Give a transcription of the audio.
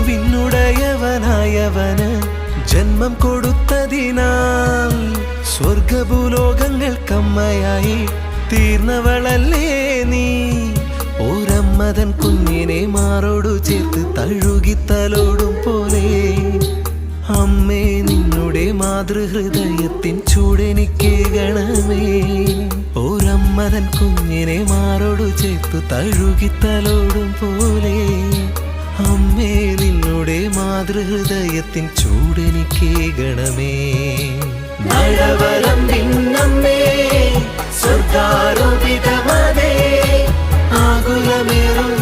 വിണ്ണുടയവനായവന് ജന്മം കൊടുത്തതിനാൽ സ്വർഗഭൂലോകങ്ങൾക്കമ്മയായി തീർന്നവളല്ലേ നീ. ഒരമ്മതൻ കുഞ്ഞിനെ മാറോടു ചേർത്ത് തഴുകിത്തലോടും പോലെ അമ്മേ നിന്നുടെ മാതൃഹൃദയത്തിൻ ചൂടെനിക്കേകണമേ. ഒരമ്മതൻ കുഞ്ഞിനെ മാറോടു ചേർത്ത് തഴുകിത്തലോടും പോലെ അമ്മേ നിന്നുടെ മാതൃഹൃദയത്തിൻ ചൂടെനിക്കേകണമേ. നളവരം നിന്നമ്മേ സ്വർഗാരോപിതമതേ ആകുലമേറും